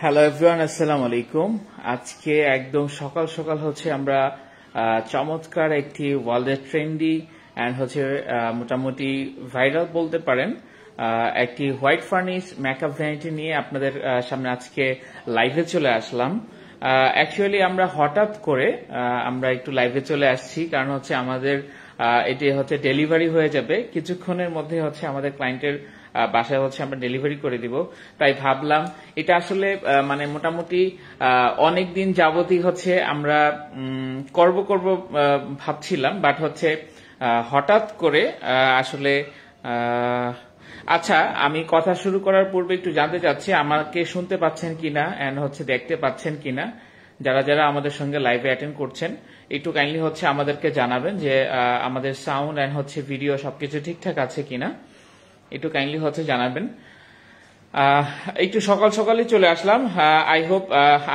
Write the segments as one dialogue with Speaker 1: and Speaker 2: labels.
Speaker 1: Hello everyone, আসসালামু আলাইকুম। আজকে একদম সকাল সকাল হচ্ছে আমরা চমৎকার একটি ওয়ার্ল্ডের ট্রেন্ডি অ্যান্ড হচ্ছে মোটামুটি ভাইরাল বলতে পারেন একটি হোয়াইট ফার্নিশ মেকআপ ভ্যানিটি নিয়ে আপনাদের সামনে আজকে লাইভে চলে আসলাম। অ্যাকচুয়ালি আমরা হঠাৎ করে আমরা একটু লাইভে চলে আসছি, কারণ হচ্ছে আমাদের এটি হচ্ছে ডেলিভারি হয়ে যাবে কিছুক্ষণের মধ্যে, হচ্ছে আমাদের ক্লায়েন্টের বাসায় হচ্ছে আমরা ডেলিভারি করে দিব। তাই ভাবলাম এটা আসলে মানে মোটামুটি অনেকদিন যাবতই হচ্ছে আমরা করব ভাবছিলাম, বাট হচ্ছে হঠাৎ করে আসলে আচ্ছা, আমি কথা শুরু করার পূর্বে একটু জানতে চাচ্ছি আমাকে শুনতে পাচ্ছেন কিনা এন্ড হচ্ছে দেখতে পাচ্ছেন কিনা। যারা যারা আমাদের সঙ্গে লাইভে অ্যাটেন্ড করছেন একটু কাইন্ডলি হচ্ছে আমাদেরকে জানাবেন যে আমাদের সাউন্ড এন্ড হচ্ছে ভিডিও সবকিছু ঠিকঠাক আছে কিনা, একটু কাইন্ডলি হচ্ছে জানাবেন। একটু সকাল সকালই চলে আসলাম। আই হোপ,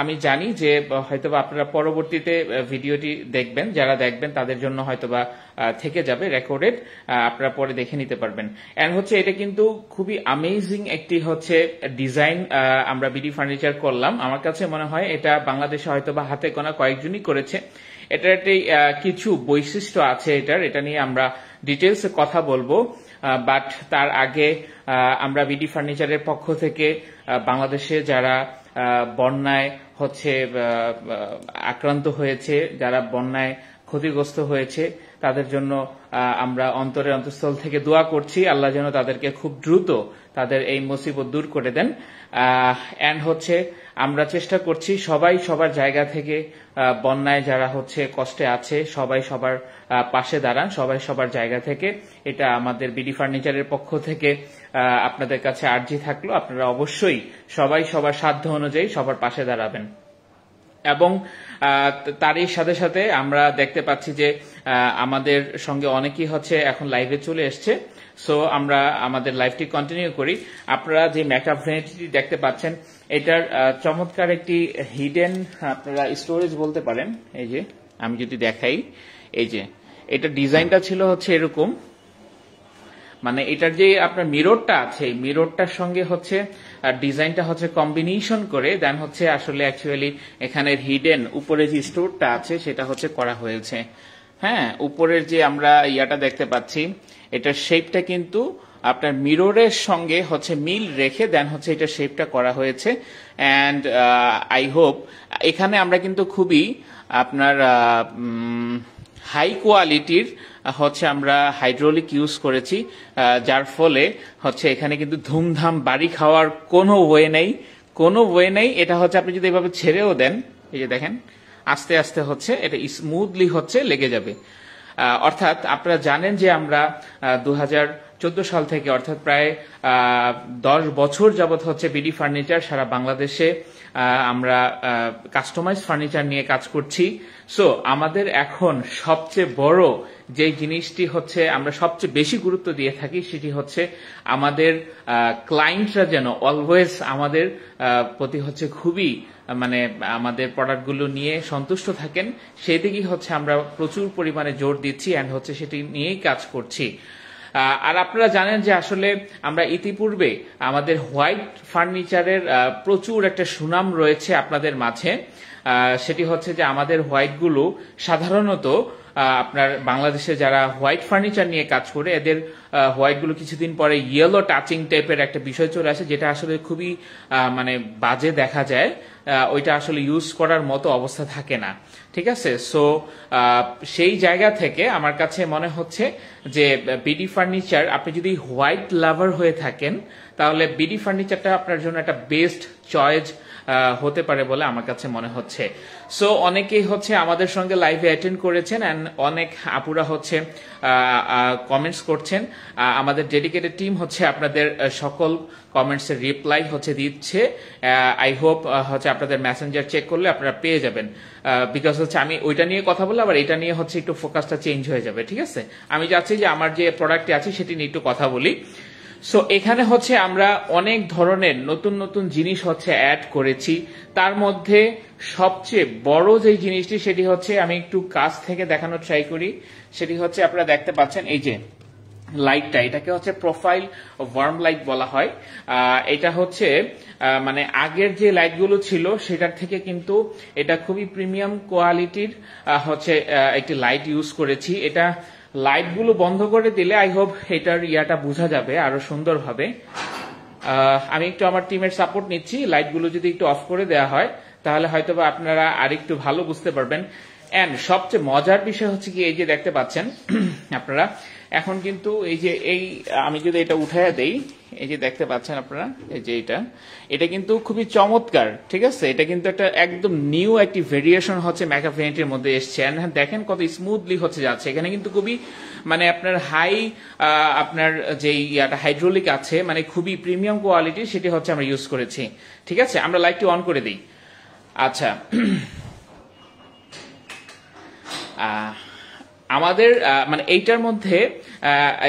Speaker 1: আমি জানি যে হয়তোবা আপনারা পরবর্তীতে ভিডিওটি দেখবেন, যারা দেখবেন তাদের জন্য হয়তোবা থেকে যাবে রেকর্ডেড, আপনারা পরে দেখে নিতে পারবেন। এন্ড হচ্ছে এটা কিন্তু খুবই অ্যামেজিং একটি হচ্ছে ডিজাইন আমরা বিডি ফার্নিচার করলাম। আমার কাছে মনে হয় এটা বাংলাদেশে হয়তোবা হাতে গোনা কয়েকজনই করেছে। এটার একটি কিছু বৈশিষ্ট্য আছে এটা নিয়ে আমরা ডিটেলসে কথা বলবো। বাট তার আগে আমরা বিডি ফার্নিচারের পক্ষ থেকে বাংলাদেশে যারা বন্যায় হচ্ছে আক্রান্ত হয়েছে, যারা বন্যায় ক্ষতিগ্রস্ত হয়েছে, তাদের জন্য আমরা অন্তরের অন্তঃস্থল থেকে দোয়া করছি আল্লাহ যেন তাদেরকে খুব দ্রুত তাদের এই মুসিবত দূর করে দেন। এন্ড হচ্ছে আমরা চেষ্টা করছি সবাই সবার জায়গা থেকে বন্যায় যারা হচ্ছে কষ্টে আছে সবাই সবার পাশে দাঁড়ান, সবাই সবার জায়গা থেকে। এটা আমাদের বিডি ফার্নিচারের পক্ষ থেকে আপনাদের কাছে আর্জি থাকলো, আপনারা অবশ্যই সবাই সবার সাধ্য অনুযায়ী সবার পাশে দাঁড়াবেন। এবং তারই সাথে সাথে আমরা দেখতে পাচ্ছি যে আমাদের সঙ্গে অনেকেই হচ্ছে এখন লাইভে চলে এসছে। সো আমরা আমাদের লাইভটি কন্টিনিউ করি। আপনারা যে মেকআপ ভ্যানিটি দেখতে পাচ্ছেন এটার চমৎকার একটি হিডেন আপনারা স্টোরেজ বলতে পারেন। এই যে আমি যদি দেখাই, এই যে এটা ডিজাইনটা ছিল হচ্ছে এরকম, মানে এটার যে আপনার মিররটা আছে এই মিররটার সঙ্গে হচ্ছে ডিজাইনটা হচ্ছে কম্বিনেশন করে দেন হচ্ছে আসলে অ্যাকচুয়ালি এখানে হিডেন উপরে যে স্টোরটা আছে সেটা হচ্ছে করা হয়েছে। হ্যাঁ, উপরের যে আমরা ইয়াটা দেখতে পাচ্ছি এটার শেপটা কিন্তু আপনার মিররের সঙ্গে হচ্ছে মিল রেখে দেন হচ্ছে এটা শেপটা করা হয়েছে। অ্যান্ড আই হোপ এখানে আমরা কিন্তু খুবই আপনার হাই কোয়ালিটির হচ্ছে আমরা হাইড্রোলিক ইউজ করেছি, যার ফলে হচ্ছে এখানে কিন্তু ধুমধাম বাড়ি খাওয়ার কোনো ওয়ে নেই। এটা হচ্ছে আপনি যদি এভাবে ছেড়েও দেন, এই যে দেখেন আস্তে আস্তে হচ্ছে এটা স্মুথলি হচ্ছে লেগে যাবে। অর্থাৎ আপনারা জানেন যে আমরা 2014 সাল থেকে অর্থাৎ প্রায় 10 বছর যাবত হচ্ছে বিডি ফার্নিচার সারা বাংলাদেশে আমরা কাস্টমাইজ ফার্নিচার নিয়ে কাজ করছি। সো আমাদের এখন সবচেয়ে বড় যে জিনিসটি হচ্ছে আমরা সবচেয়ে বেশি গুরুত্ব দিয়ে থাকি সেটি হচ্ছে আমাদের ক্লায়েন্টরা যেন অলওয়েজ আমাদের প্রতি হচ্ছে খুবই মানে আমাদের প্রোডাক্টগুলো নিয়ে সন্তুষ্ট থাকেন, সেদিকেই হচ্ছে আমরা প্রচুর পরিমাণে জোর দিচ্ছি এন্ড হচ্ছে সেটি নিয়েই কাজ করছি। আর আপনারা জানেন যে আসলে আমরা ইতিপূর্বে আমাদের হোয়াইট ফার্নিচারের প্রচুর একটা সুনাম রয়েছে আপনাদের মাঝে। সেটি হচ্ছে যে আমাদের হোয়াইটগুলো সাধারণত আপনার বাংলাদেশে যারা হোয়াইট ফার্নিচার নিয়ে কাজ করে এদের হোয়াইটগুলো কিছুদিন পরে ইয়েলো টাচিং টাইপের একটা বিষয় চলে আসে, যেটা আসলে খুবই মানে বাজে দেখা যায়, ওইটা আসলে ইউজ করার মতো অবস্থা থাকে না। ঠিক আছে, সো সেই জায়গা থেকে আমার কাছে মনে হচ্ছে যে বিডি ফার্নিচার আপনি যদি হোয়াইট লাভার হয়ে থাকেন তাহলে বিডি ফার্নিচারটা আপনার জন্য একটা বেস্ট চয়েস হতে পারে বলে আমার কাছে মনে হচ্ছে। সো অনেকেই হচ্ছে আমাদের সঙ্গে লাইভে অ্যাটেন্ড করেছেন এন্ড অনেক আপুরা হচ্ছে কমেন্টস করছেন। আমাদের ডেডিকেটেড টিম হচ্ছে আপনাদের সকল কমেন্টসের রিপ্লাই হচ্ছে দিচ্ছে। আই হোপ হচ্ছে আপনাদের মেসেঞ্জার চেক করলে আপনারা পেয়ে যাবেন, বিকজ হচ্ছে আমি ওইটা নিয়ে কথা বললে আবার এটা নিয়ে হচ্ছে একটু ফোকাসটা চেঞ্জ হয়ে যাবে। ঠিক আছে, আমি চাচ্ছি যে আমার যে প্রোডাক্টটি আছে সেটি নিয়ে একটু কথা বলি। সো এখানে হচ্ছে আমরা অনেক ধরনের নতুন নতুন জিনিস হচ্ছে অ্যাড করেছি। তার মধ্যে সবচেয়ে বড় যে জিনিসটি সেটি হচ্ছে আমি একটু কাছ থেকে দেখানোর ট্রাই করি, সেটি হচ্ছে আপনারা দেখতে পাচ্ছেন এই যে লাইটটা, এটাকে হচ্ছে প্রোফাইল ওয়ার্ম লাইট বলা হয়। এটা হচ্ছে মানে আগের যে লাইটগুলো ছিল সেটার থেকে কিন্তু এটা খুবই প্রিমিয়াম কোয়ালিটির হচ্ছে একটি লাইট ইউজ করেছি। এটা লাইটগুলো বন্ধ করে দিলে আই হোপ এটার ইয়াটা বোঝা যাবে আরো সুন্দরভাবে। আমি একটু আমার টিমের সাপোর্ট নিচ্ছি, লাইটগুলো যদি একটু অফ করে দেওয়া হয় তাহলে হয়তোবা আপনারা আরেকটু ভালো বুঝতে পারবেন। এন্ড সবচেয়ে মজার বিষয় হচ্ছে কি, এই যে দেখতে পাচ্ছেন আপনারা এখন কিন্তু এই আমি যদি এটা উঠাইয়া দেই, এই যে দেখতে পাচ্ছেন আপনারা, এই যে এটা কিন্তু খুবই চমৎকার, ঠিক আছে। এটা কিন্তু একটা একদম নিউ একটি ভেরিয়েশন হচ্ছে ম্যাকআপ ভেরিয়েন্টের মধ্যে এসছে। দেখেন কত স্মুথলি হচ্ছে যাচ্ছে। এখানে কিন্তু খুবই মানে আপনার আপনার যে হাইড্রোলিক আছে, মানে খুবই প্রিমিয়াম কোয়ালিটি, সেটি হচ্ছে আমরা ইউজ করেছি, ঠিক আছে। আমরা লাইটটি অন করে দিই। আচ্ছা, আমাদের মানে এইটার মধ্যে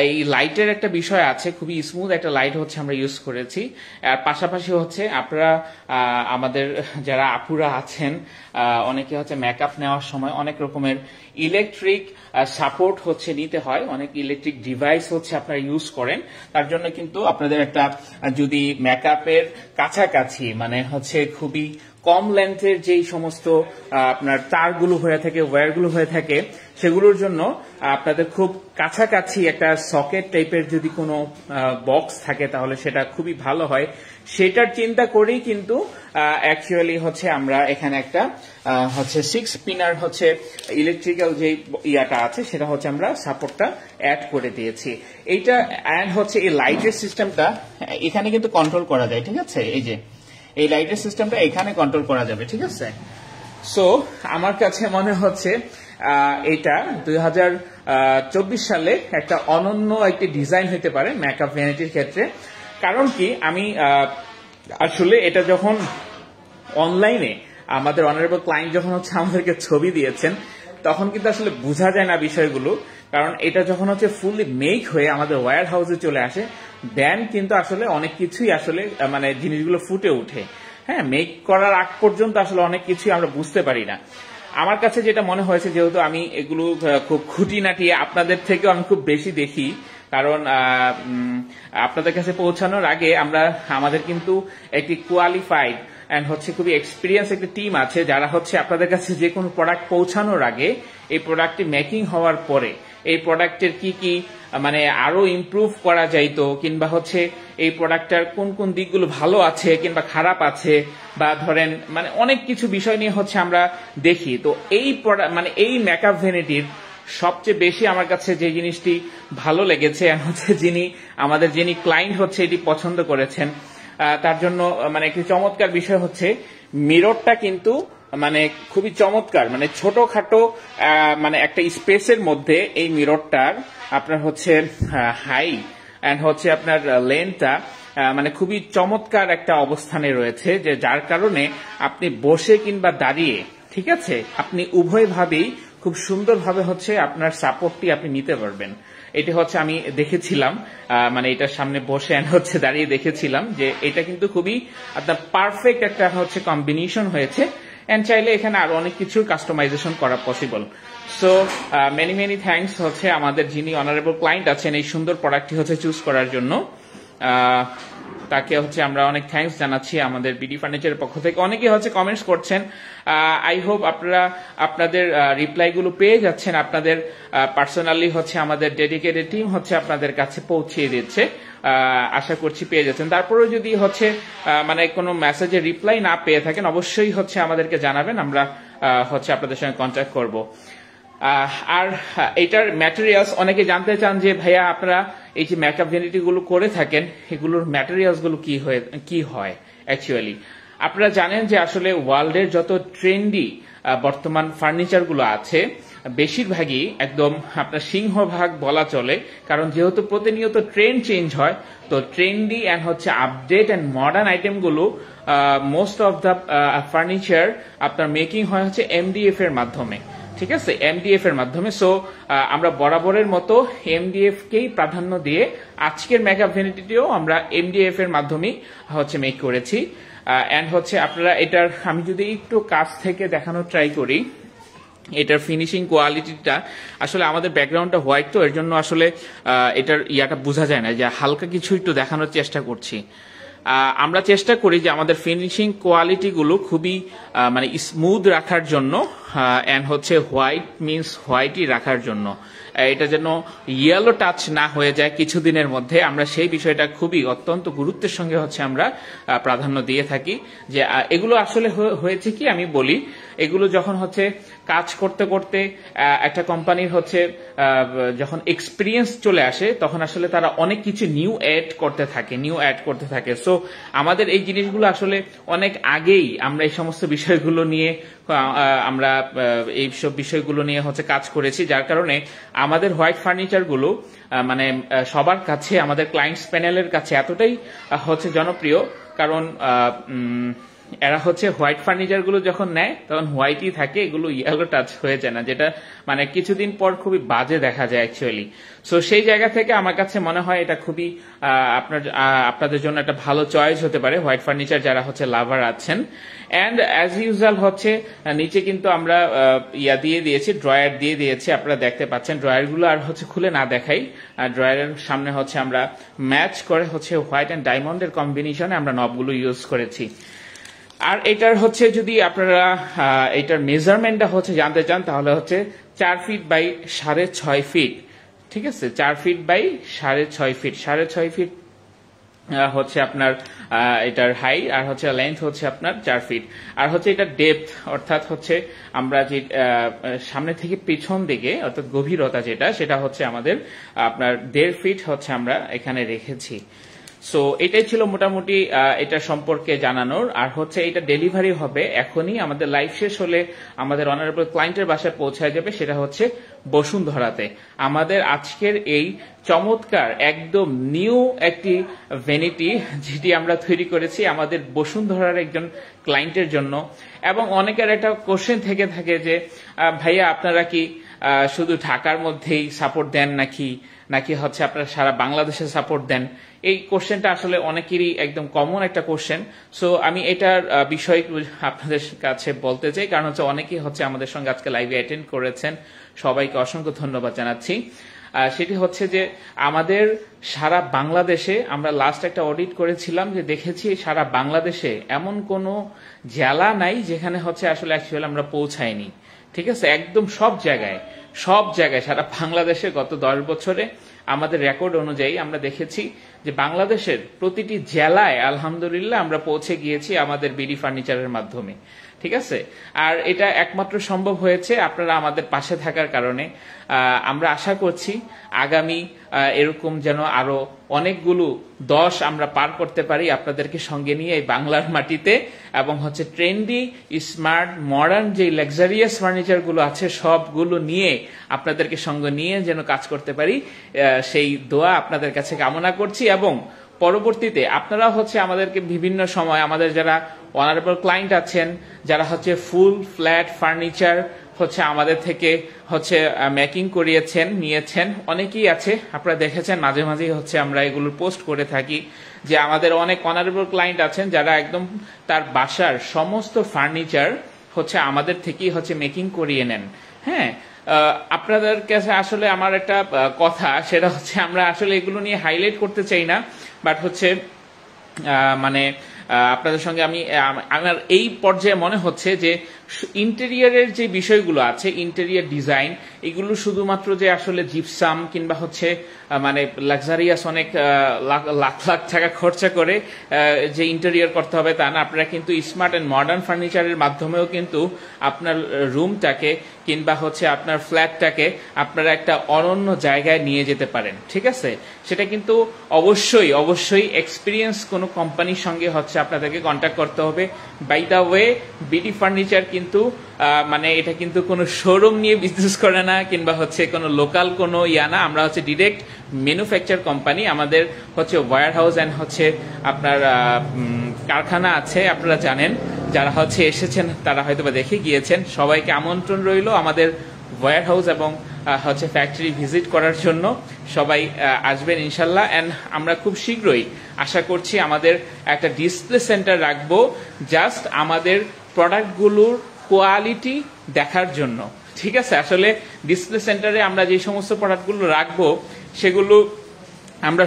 Speaker 1: এই লাইটের একটা বিষয় আছে, খুবই স্মুথ একটা লাইট হচ্ছে আমরা ইউজ করেছি। আর পাশাপাশি হচ্ছে আপনারা আমাদের যারা আপুরা আছেন অনেকে হচ্ছে মেকআপ নেওয়ার সময় অনেক রকমের ইলেকট্রিক সাপোর্ট হচ্ছে নিতে হয়, অনেক ইলেকট্রিক ডিভাইস হচ্ছে আপনারা ইউজ করেন। তার জন্য কিন্তু আপনাদের একটা যদি মেকআপের কাছাকাছি মানে হচ্ছে খুবই কম লেন্থের যেই সমস্ত আপনার তারগুলো হয়ে থাকে, ওয়্যারগুলো হয়ে থাকে, সেগুলোর জন্য আপনাদের খুব কাছাকাছি একটা সকেট টাইপের যদি কোনো বক্স থাকে তাহলে সেটা খুবই ভালো হয়। সেটার চিন্তা করেই কিন্তু অ্যাকচুয়ালি হচ্ছে আমরা এখানে একটা হচ্ছে 6 পিনার হচ্ছে ইলেকট্রিক্যাল যে ইয়াটা আছে সেটা হচ্ছে আমরা সাপোর্টটা অ্যাড করে দিয়েছি। এইটা অ্যান্ড হচ্ছে এই লাইটের সিস্টেমটা এখানে কিন্তু কন্ট্রোল করা যায়, ঠিক আছে। এই যে এই লাইটের সিস্টেমটা এখানে কন্ট্রোল করা যাবে, ঠিক আছে। সো আমার কাছে মনে হচ্ছে এটা 2024 সালে একটা অনন্য একটি ডিজাইন হতে পারে মেকআপ ভ্যানিটির ক্ষেত্রে। কারণ কি, আমি আসলে এটা যখন অনলাইনে আমাদের অনারেবল ক্লায়েন্ট যখন হচ্ছে আমাদেরকে ছবি দিয়েছেন তখন কিন্তু আসলে বোঝা যায় না বিষয়গুলো। কারণ এটা যখন হচ্ছে ফুললি মেক হয়ে আমাদের ওয়্যার হাউসে চলে আসে দেন কিন্তু আসলে অনেক কিছুই আসলে মানে জিনিসগুলো ফুটে উঠে। হ্যাঁ, মেক করার আগ পর্যন্ত আসলে অনেক কিছুই আমরা বুঝতে পারি না। আমার কাছে যেটা মনে হয়েছে, যেহেতু আমি এগুলো খুব খুঁটিনাটি আপনাদের থেকেও আমি খুব বেশি দেখি, কারণ আপনাদের কাছে পৌঁছানোর আগে আমাদের কিন্তু একটি কোয়ালিফাইড এন্ড হচ্ছে খুবই এক্সপিরিয়েন্স একটা টিম আছে যারা হচ্ছে আপনাদের কাছে যে কোনো প্রোডাক্ট পৌঁছানোর আগে এই প্রোডাক্টটি মেকিং হওয়ার পরে এই প্রোডাক্টের কি কি মানে আরো ইমপ্রুভ করা যাইতো, কিংবা হচ্ছে এই প্রোডাক্টটার কোন কোন দিকগুলো ভালো আছে কিংবা খারাপ আছে, বা ধরেন মানে অনেক কিছু বিষয় নিয়ে হচ্ছে আমরা দেখি। তো এই মানে এই মেকআপ ভ্যানিটির সবচেয়ে বেশি আমার কাছে যে জিনিসটি ভালো লেগেছে হচ্ছে যিনি ক্লায়েন্ট হচ্ছে এটি পছন্দ করেছেন, তার জন্য মানে একটি চমৎকার বিষয় হচ্ছে মিররটা কিন্তু মানে খুবই চমৎকার, মানে ছোটখাটো মানে একটা স্পেসের মধ্যে এই মিররটার আপনার হচ্ছে হাই এন্ড হচ্ছে আপনার লেন্থটা মানে খুবই চমৎকার একটা অবস্থানে রয়েছে, যে যার কারণে আপনি বসে কিংবা দাঁড়িয়ে, ঠিক আছে, আপনি উভয়ভাবেই খুব সুন্দরভাবে হচ্ছে আপনার সাপোর্টটি আপনি নিতে পারবেন। এটি হচ্ছে আমি দেখেছিলাম, মানে এটার সামনে বসে হচ্ছে দাঁড়িয়ে দেখেছিলাম যে এটা কিন্তু খুবই আপনার পারফেক্ট একটা হচ্ছে কম্বিনেশন হয়েছে। এন্ড চাইলে এখানে আরো অনেক কিছু কাস্টমাইজেশন করা পসিবল। সো মেনি থ্যাঙ্কস হচ্ছে আমাদের যিনি অনারেবল ক্লায়েন্ট আছেন এই সুন্দর প্রোডাক্টটি হচ্ছে চুজ করার জন্য। তাকে হচ্ছে আমরা অনেক থ্যাঙ্কস জানাচ্ছি আমাদের বিডি ফার্নিচারের পক্ষ থেকে। অনেকে হচ্ছে কমেন্টস করছেন, আই হোপ আপনারা আপনাদের রিপ্লাইগুলো পেয়ে যাচ্ছেন, আপনাদের পার্সোনালি হচ্ছে আমাদের ডেডিকেটেড টিম হচ্ছে আপনাদের কাছে পৌঁছিয়ে দিচ্ছে, আশা করছি পেয়ে যাচ্ছেন। তারপরেও যদি হচ্ছে মানে কোনো মেসেজের রিপ্লাই না পেয়ে থাকেন অবশ্যই হচ্ছে আমাদেরকে জানাবেন, আমরা হচ্ছে আপনাদের সঙ্গে কন্ট্যাক্ট করব। আর এটার ম্যাটেরিয়ালস অনেকে জানতে চান যে ভাইয়া আপনারা এই যে মেকআপ ভ্যানিটি গুলো করে থাকেন এগুলোর ম্যাটেরিয়ালস গুলো কি হয় অ্যাকচুয়ালি। আপনারা জানেন যে আসলে ওয়ার্ল্ডের যত ট্রেন্ডি বর্তমান ফার্নিচার গুলো আছে বেশিরভাগই একদম আপনার সিংহভাগ বলা চলে, কারণ যেহেতু প্রতিনিয়ত ট্রেন্ড চেঞ্জ হয়, তো ট্রেন্ডি এন্ড হচ্ছে আপডেট এন্ড মডার্ন আইটেম গুলো মোস্ট অফ দ্য ফার্নিচার আপনার মেকিং হয় হচ্ছে এমডিএফ এর মাধ্যমে, ঠিক আছে, এমডিএফ এর মাধ্যমে। সো আমরা বরাবরের মতো এমডিএফ কেই প্রাধান্য দিয়ে আজকের মেকআপ ভ্যানিটিটিও আমরা এমডিএফ এর মাধ্যমেই হচ্ছে মেক করেছি। এন্ড হচ্ছে আপনারা এটার আমি যদি একটু কাছ থেকে দেখানোর ট্রাই করি, এটার ফিনিশিং কোয়ালিটিটা আসলে আমাদের ব্যাকগ্রাউন্ডটা হোয়াইট, তো এর জন্য আসলে এটার ইয়াটা বোঝা যায় না, যে হালকা কিছু একটু দেখানোর চেষ্টা করছি। আমরা চেষ্টা করি যে আমাদের ফিনিশিং কোয়ালিটিগুলো খুবই মানে স্মুথ রাখার জন্য, অ্যান্ড হচ্ছে হোয়াইট মিন্স হোয়াইটই রাখার জন্য, এটা যেন ইয়েলো টাচ না হয়ে যায় কিছুদিনের মধ্যে। আমরা সেই বিষয়টা খুবই অত্যন্ত গুরুত্বের সঙ্গে হচ্ছে আমরা প্রাধান্য দিয়ে থাকি। যে এগুলো আসলে হয়েছে কি আমি বলি, এগুলো যখন হচ্ছে কাজ করতে করতে একটা কোম্পানির হচ্ছে যখন এক্সপিরিয়েন্স চলে আসে, তখন আসলে তারা অনেক কিছু নিউ অ্যাড করতে থাকে। সো আমাদের এই জিনিসগুলো আসলে অনেক আগেই আমরা এই সমস্ত বিষয়গুলো নিয়ে আমরা এইসব বিষয়গুলো নিয়ে হচ্ছে কাজ করেছি, যার কারণে আমাদের হোয়াইট ফার্নিচারগুলো মানে সবার কাছে, আমাদের ক্লায়েন্টস প্যানেলের কাছে এতটাই হচ্ছে জনপ্রিয়, কারণ এরা হচ্ছে হোয়াইট ফার্নিচার গুলো যখন নেয় তখন হোয়াইটই থাকে, এগুলো ইয়েলো টাচ হয়ে যায় না, যেটা মানে কিছুদিন পর খুবই বাজে দেখা যায় অ্যাকচুয়ালি। সো সেই জায়গা থেকে আমার কাছে মনে হয় এটা খুবই আপনাদের জন্য একটা ভালো চয়েস হতে পারে, হোয়াইট ফার্নিচার যারা হচ্ছে লাভার আছেন। অ্যান্ড অ্যাজ ইউজুয়াল হচ্ছে নিচে কিন্তু আমরা দিয়ে দিয়েছি, ড্রয়ার দিয়ে দিয়েছি, আপনারা দেখতে পাচ্ছেন। ড্রয়ারগুলো আর হচ্ছে খুলে না দেখাই, ড্রয়ারের সামনে হচ্ছে আমরা ম্যাচ করে হচ্ছে হোয়াইট অ্যান্ড ডায়মন্ডের কম্বিনেশনে আমরা নবগুলো ইউজ করেছি। আর এটার হচ্ছে যদি আপনারা এটার মেজারমেন্টটা হচ্ছে জানতে চান, তাহলে হচ্ছে 4 ফিট বাই 6.5 ফিট, ঠিক আছে, 4 ফিট বাই 6.5 ফিট, 6.5 ফিট হচ্ছে আপনার এটার হাইট, আর হচ্ছে লেন্থ হচ্ছে আপনার 4 ফিট, আর হচ্ছে এটা ডেপথ, অর্থাৎ হচ্ছে আমরা যে সামনে থেকে পেছন দিকে অর্থাৎ গভীরতা যেটা, সেটা হচ্ছে আমাদের আপনার 1.5 ফিট হচ্ছে আমরা এখানে রেখেছি। সো এটাই ছিল মোটামুটি এটা সম্পর্কে জানানোর। আর হচ্ছে এটা ডেলিভারি হবে এখনই, আমাদের লাইভ শেষ হলে আমাদের অনারেবল ক্লায়েন্টের বাসায় পৌঁছায় যাবে, সেটা হচ্ছে বসুন্ধরাতে। আমাদের আজকের এই চমৎকার একদম নিউ একটি ভ্যানিটি যেটি আমরা তৈরি করেছি আমাদের বসুন্ধরার একজন ক্লায়েন্টের জন্য। এবং অনেকের একটা কোশ্চেন থেকে থাকে যে ভাইয়া আপনারা কি শুধু ঢাকার মধ্যেই সাপোর্ট দেন নাকি হচ্ছে আপনারা সারা বাংলাদেশে সাপোর্ট দেন? এই কোশ্চেনটা আসলে অনেকেরই একদম কমন একটা কোশ্চেন। সো আমি এটার বিষয় আপনাদের কাছে বলতে চাই, কারণ হচ্ছে অনেকেই হচ্ছে আমাদের সঙ্গে আজকে লাইভে অ্যাটেন্ড করেছেন, সবাইকে অসংখ্য ধন্যবাদ জানাচ্ছি। সেটি হচ্ছে যে আমাদের সারা বাংলাদেশে আমরা লাস্ট একটা অডিট করেছিলাম, যে দেখেছি সারা বাংলাদেশে এমন কোনো জেলা নাই যেখানে হচ্ছে আসলে অ্যাকচুয়ালি আমরা পৌঁছাইনি, ঠিক আছে, একদম সব জায়গায় সারা বাংলাদেশে গত 10 বছরে আমাদের রেকর্ড অনুযায়ী আমরা দেখেছি যে বাংলাদেশের প্রতিটি জেলায় আলহামদুলিল্লাহ আমরা পৌঁছে গিয়েছি আমাদের বিডি ফার্নিচারের মাধ্যমে, ঠিক আছে। আর এটা একমাত্র সম্ভব হয়েছে আপনারা আমাদের পাশে থাকার কারণে। আমরা আশা করছি আগামী এরকম যেন আরো অনেকগুলো 10 আমরা পার করতে পারি আপনাদেরকে সঙ্গে নিয়ে এই বাংলার মাটিতে, এবং হচ্ছে ট্রেন্ডি স্মার্ট মডার্ন যে লাক্সারিয়াস ফার্নিচার গুলো আছে সবগুলো নিয়ে আপনাদেরকে সঙ্গে নিয়ে যেন কাজ করতে পারি, সেই দোয়া আপনাদের কাছে কামনা করছি। এবং পরবর্তীতে আপনারা হচ্ছে আমাদেরকে বিভিন্ন সময় আমাদের যারা অনারেবল ক্লায়েন্ট আছেন, যারা হচ্ছে ফুল ফ্ল্যাট ফার্নিচার হচ্ছে আমাদের থেকে হচ্ছে মেকিং করিয়েছেন নিয়েছেন, অনেকেই আছে, আপনারা দেখেছেন মাঝে মাঝেই হচ্ছে আমরা এগুলো পোস্ট করে থাকি যে আমাদের অনেক অনারেবল ক্লায়েন্ট আছেন যারা একদম তার বাসার সমস্ত ফার্নিচার হচ্ছে আমাদের থেকেই হচ্ছে মেকিং করিয়ে নেন। হ্যাঁ, আপনাদের কাছে আসলে আমার একটা কথা, সেটা হচ্ছে আমরা আসলে এগুলো নিয়ে হাইলাইট করতে চাই না, বাট হচ্ছে মানে আপনাদের সঙ্গে আমার এই পর্যায়ে মনে হচ্ছে যে ইন্টেরিয়রের যে বিষয়গুলো আছে, ইন্টেরিয়র ডিজাইন, এগুলো শুধুমাত্র যে আসলে জিপসাম কিংবা হচ্ছে মানে লাক্সারিয়াস অনেক লাখ লাখ টাকা খরচা করে যে ইন্টেরিয়র করতে হবে তা না। আপনারা কিন্তু স্মার্ট অ্যান্ড মডার্ন ফার্নিচারের মাধ্যমেও কিন্তু আপনার রুমটাকে কিংবা হচ্ছে আপনার ফ্ল্যাটটাকে আপনারা একটা অনন্য জায়গায় নিয়ে যেতে পারেন, ঠিক আছে। সেটা কিন্তু অবশ্যই এক্সপিরিয়েন্স কোনো কোম্পানির সঙ্গে হচ্ছে আপনাদেরকে কন্ট্যাক্ট করতে হবে। By the way, BD furniture কিন্তু মানে এটা কিন্তু কোনো শোরুম নিয়ে বিজনেস করে না কিংবা হচ্ছে কোনো লোকাল কোনো না, আমরা হচ্ছে ডিরেক্ট ম্যানুফ্যাকচার কোম্পানি। আমাদের হচ্ছে ওয়্যার হাউস অ্যান্ড হচ্ছে আপনার কারখানা আছে, আপনারা জানেন, যারা হচ্ছে এসেছেন তারা হয়তো বা দেখে গিয়েছেন। সবাইকে আমন্ত্রণ রইল আমাদের ওয়্যার হাউস এবং হচ্ছে ফ্যাক্টরি ভিজিট করার জন্য। সবাই আসবেন ইনশাল্লাহ। অ্যান্ড আমরা খুব শীঘ্রই আশা করছি আমাদের একটা ডিসপ্লে সেন্টার রাখবো জাস্ট আমাদের প্রোডাক্টগুলোর কোয়ালিটি দেখার জন্য, ঠিক আছে, আসলে ডিসপ্লে সেন্টারে আমরা যে সমস্ত প্রোডাক্টগুলো রাখবো সেগুলো আমরা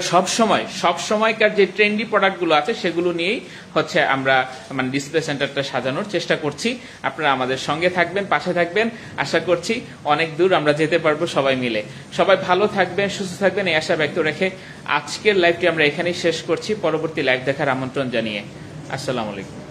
Speaker 1: সব সময়কার যে ট্রেন্ডি প্রোডাক্টগুলো আছে সেগুলো নিয়েই হচ্ছে আমরা মানে ডিসপ্লে সেন্টারটা সাজানোর চেষ্টা করছি। আপনারা আমাদের সঙ্গে থাকবেন, পাশে থাকবেন, আশা করছি অনেক দূর আমরা যেতে পারবো সবাই মিলে। সবাই ভালো থাকবেন, সুস্থ থাকবেন এই আশা ব্যক্ত রেখে আজকের লাইভটি আমরা এখানেই শেষ করছি, পরবর্তী লাইভ দেখার আমন্ত্রণ জানিয়ে। আসসালামু আলাইকুম।